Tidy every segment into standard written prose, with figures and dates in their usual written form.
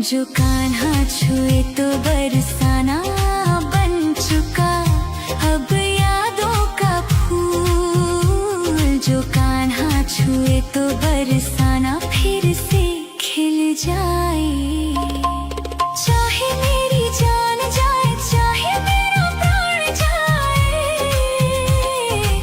जो कान्हा छुए तो बरसाना बन चुका अब यादों का फूल। जो कान्हा छुए तो बरसाना फिर से खिल जाए। चाहे मेरी जान जाए चाहे मेरा प्राण जाए,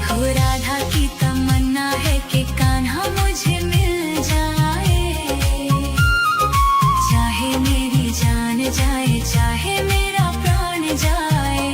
हो राधा की तमन्ना है कि कान्हा मुझे मिल जाए। चाहे मेरी जान जाए चाहे मेरा प्राण जाए।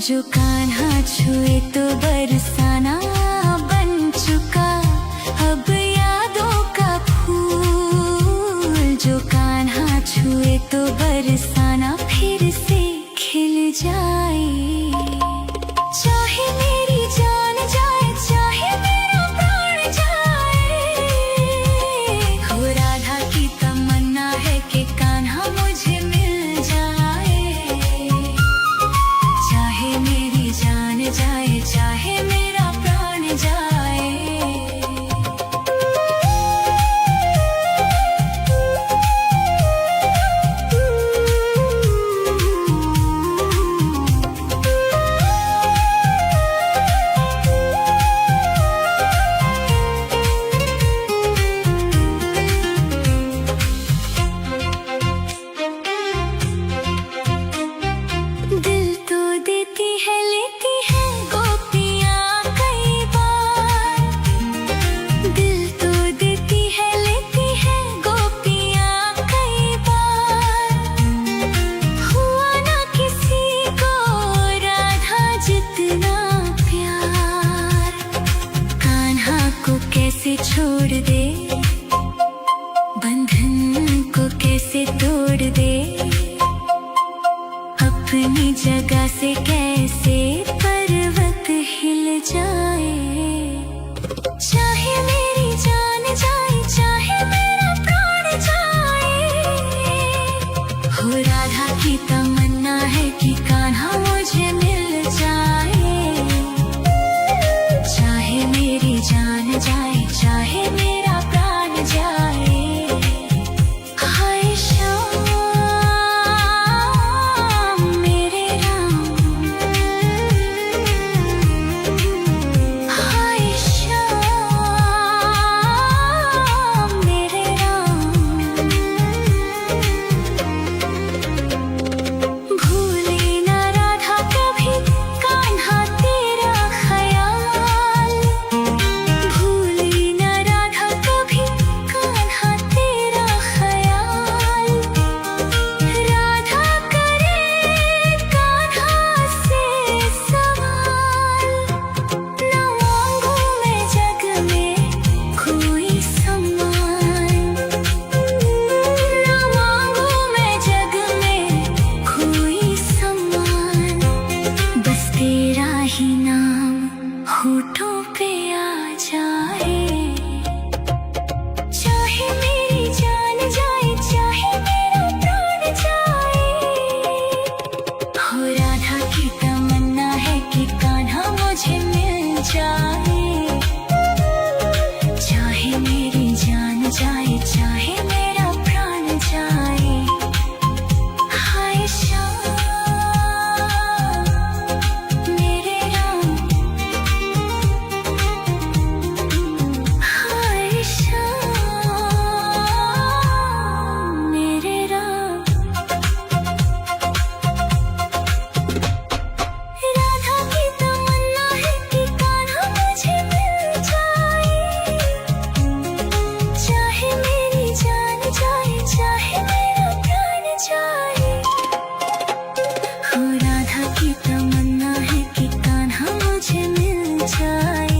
जो कान्हा छुए तो बरसाना बन चुका अब यादों का फूल। जो कान्हा छुए तो बरसाना फिर से खिल जाए। चाहे मेरी जान जाए चाहे मेरा प्राण जाए, हो राधा की तमन्ना है कि कान्हा मुझे मिल जाए। चाहे मेरी जान जाए चाहे मेरा प्राण जाए। दिल तो देती है लेती है गोपियाँ कई बार। दिल तो देती है लेती है गोपियाँ कई बार। हुआ ना किसी को राधा जितना प्यार। कान्हा को कैसे छोड़ दे, बंधन को कैसे तोड़ दे, अपनी जगह से कैसे पर्वत हिल जाए। चाहे मेरी जान जाए चाहे मेरा प्राण जाए, हो राधा की तमन्ना है कि कान्हा मुझे मिल जाए। चाहे मेरी जान जाए चाहे मेरा प्राण जाए। हाय श्याम मेरे राम, हाय श्याम मेरे राम। भूले ना राधा कभी कान्हा तेरा ख्याल। भूले ना राधा कभी कान्हा तेरा ख्याल। राधा करे कान्हा से सवाल। न मांगू मैं जग में कोई सम्मान। न मांगू मैं जग में कोई सम्मान। बस तेरा ही नाम होठों पे आ जाए। चाहे मेरी जान जाए चाहे मेरा प्राण जाए, हो राधा की तमन्ना है कि कान्हा मुझे मिल जाए। चाहे मेरी जान जाए चाहे मेरा प्राण जाए। हाय श्याम मेरे राम, हाय श्याम मेरे राम। राधा की तमन्ना है कि कान्हा मुझे मिल जाए। चाहे मेरी जान जाए चाहे मेरा प्राण जाए, हो राधा की तमन्ना है कि कान्हा मुझे मिल जाए।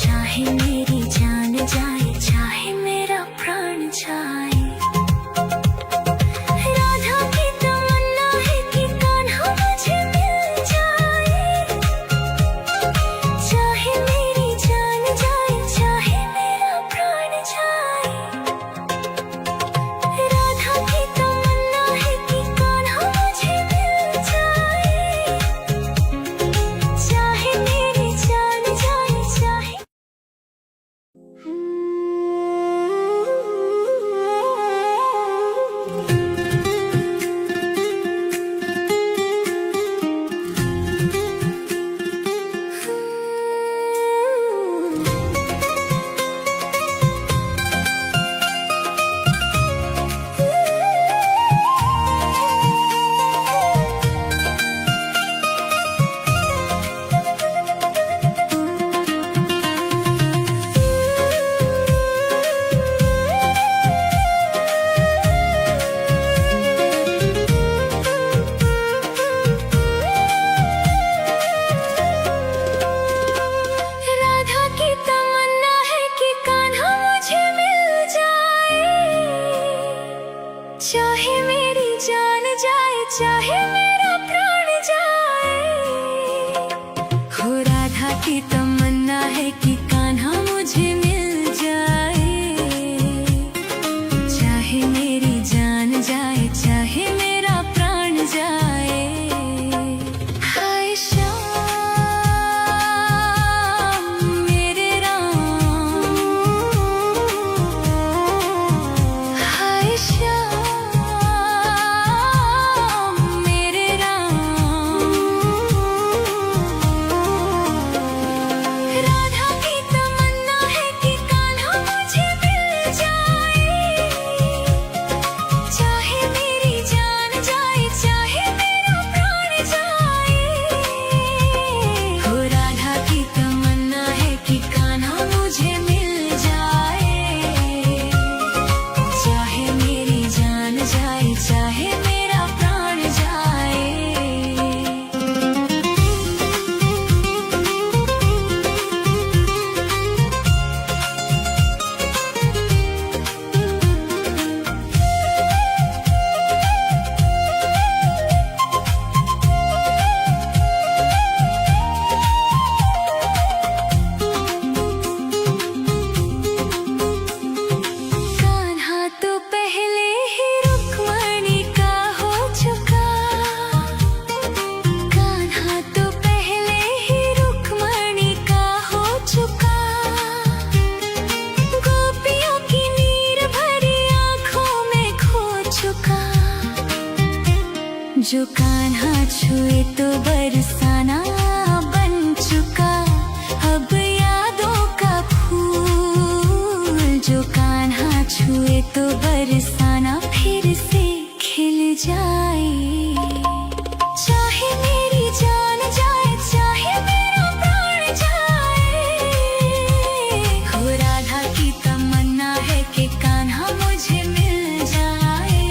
चाहे मेरी जान जाए चाहे मेरा प्राण जाए। राधा की तमन्ना है कि कान्हा मुझे मिल जाए। चाहे मेरी जान जाए चाहे मेरा प्राण जाए। राधा की तमन्ना है कि कान्हा मुझे मिल जाए। चाहे मेरी जान जाए चाहे चाहे मेरी जान जाए चाहे मेरा प्राण जाए, हो राधा की तमन्ना है कि कान्हा मुझे मिल जाए। चाहे मेरी जान जाए चाहे मेरा प्राण जाए। हाय श्याम मेरे राम, हाय श्याम मेरे राम। राधा की तमन्ना है कि कान्हा मुझे मिल जाए। चाहे मेरी जान जाए चाहे मेरा प्राण जाए, हो राधा की तमन्ना है कि कान्हा मुझे मिल जाए। चाहे मेरी जान जाए चाहे मेरा प्राण जाए। कान्हा तो पहले ही रुक्मणी का हो चुका, कान्हा तो पहले ही रुक्मणी का हो चुका। गोपियों की नीर भरी आंखों में खो चुका। जो कान्हा छुए तो बरसाना बन चुका। अब यादों का फूल जो कान्हा छुए तो बरसाना फिर से खिल जाए। चाहे मेरी जान जाए चाहे मेरा प्राण जाए, हो राधा की तमन्ना है कि कान्हा मुझे मिल जाए।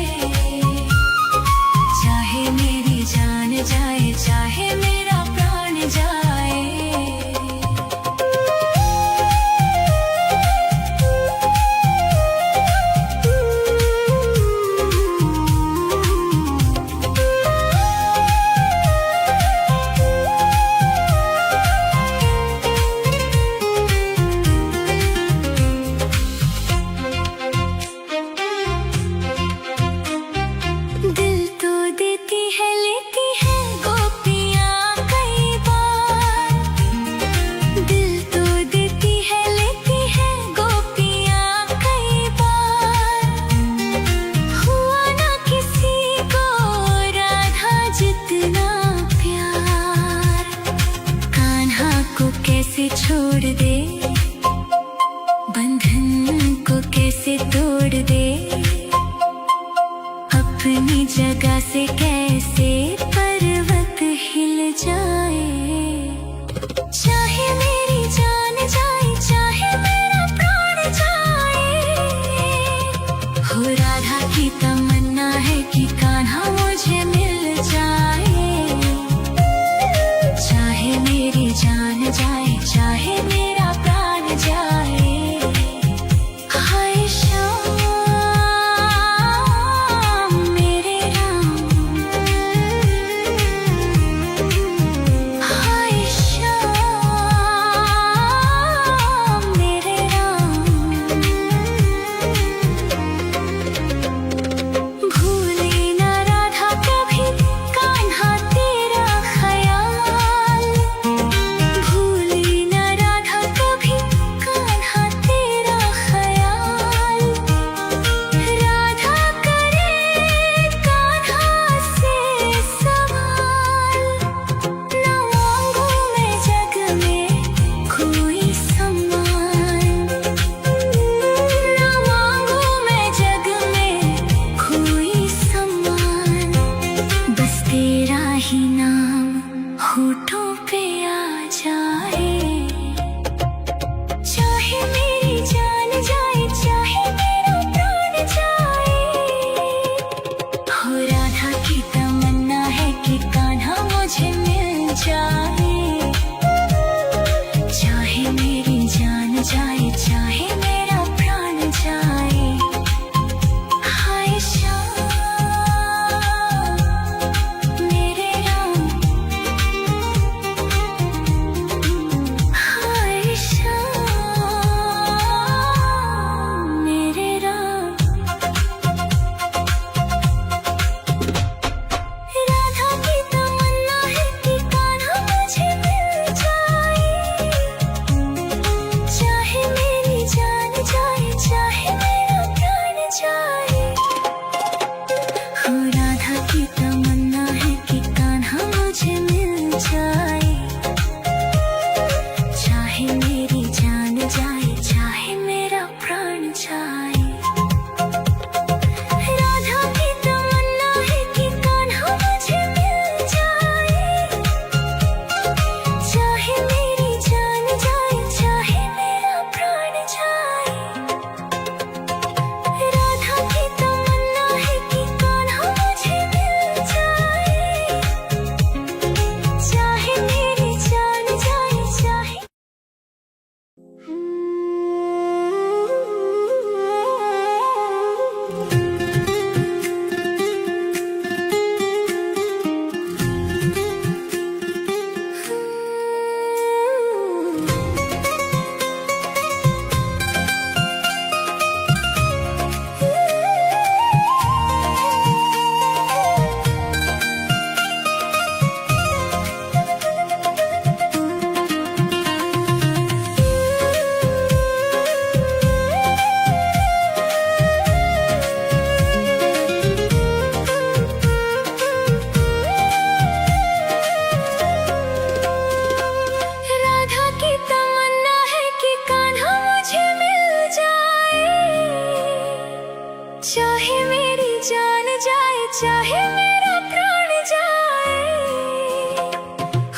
चाहे मेरी जान जाए चाहे मेरा प्राण जाए। दिल तो देती है लेती है गोपियाँ कई बार। दिल तो देती है लेती है गोपियाँ कई बार। हुआ ना किसी को राधा जितना प्यार। कान्हा को कैसे छोड़ दे, बंधन को कैसे तोड़ दे। अपनी जगह से कैसे पर्वत हिल जाए। चाहे मेरी जान जाए चाहे मेरा प्राण जाए, हो राधा की तमन्ना है कि कान्हा मुझे मिल जाए। चाहे मेरी जान जाए चाहे मेरा प्राण जाए। हाय श्याम मेरे राम, हाय श्याम मेरे राम। भूले ना चाहे मेरी जान जाए चाहे मेरा प्राण जाए,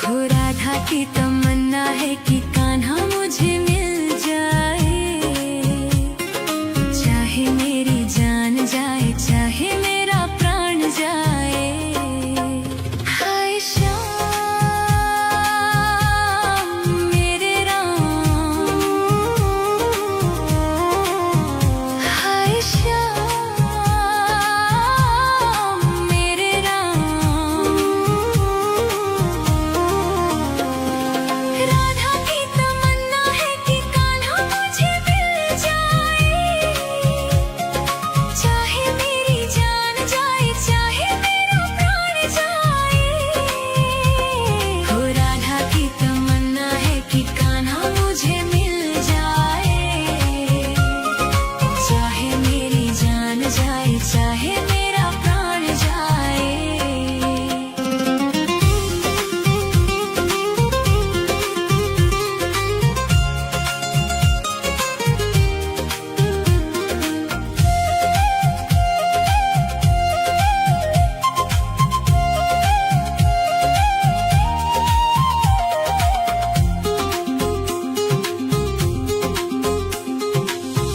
हो राधा की तमन्ना है कि कान्हा मुझे मिल जाए। चाहे मेरी जान जाए चाहे मेरा प्राण जाए। हाय श्याम मेरे राम, हाय श्याम मेरे राम। राधा की तमन्ना है कि कान्हा मुझे मिल जाए। चाहे मेरी जान जाए चाहे मेरा प्राण जाए, हो राधा की तमन्ना है कि कान्हा मुझे मिल जाए। चाहे मेरी जान जाए चाहे मेरा प्राण जाए।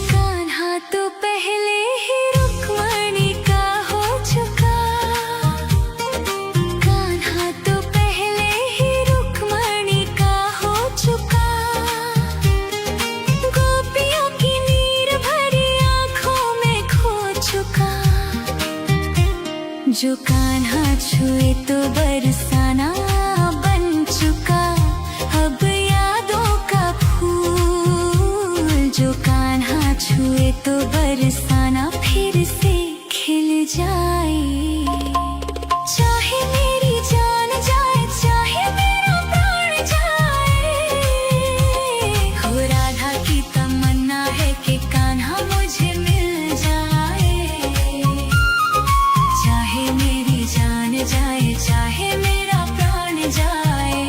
कान्हा तो पहले ही रुक्मणी का हो चुका, कान्हा तो पहले ही रुक्मणी का हो चुका। गोपियों की नीर भरी आंखों में खो चुका। जो कान्हा छुए तो बरसाना बन चुका। अब यादों का फूल जो कान्हा छुए तो बरसाना फिर से खिल जाए। चाहे मेरी जान जाए चाहे मेरा प्राण जाए, हो राधा की तमन्ना है कि कान्हा मुझे मिल जाए। चाहे मेरी जान जाए चाहे मेरा प्राण जाए।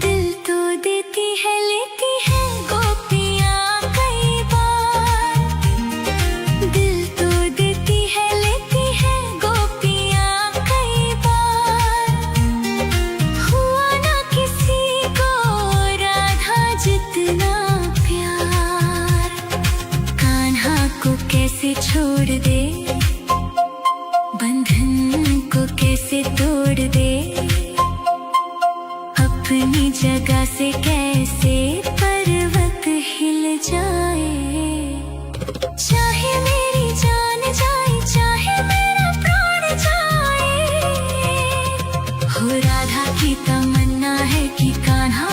दिल तो देती है लेती है गोपियाँ कई बार। दिल तो देती है लेती है गोपियाँ कई बार। हुआ ना किसी को राधा जितना प्यार। कान्हा को कैसे छोड़ दे, बंधन को कैसे तोड़ दे। अपनी जगह से कैसे पर्वत हिल जाए। चाहे मेरी जान जाए चाहे मेरा प्राण जाए, हो राधा की तमन्ना है कि कान्हा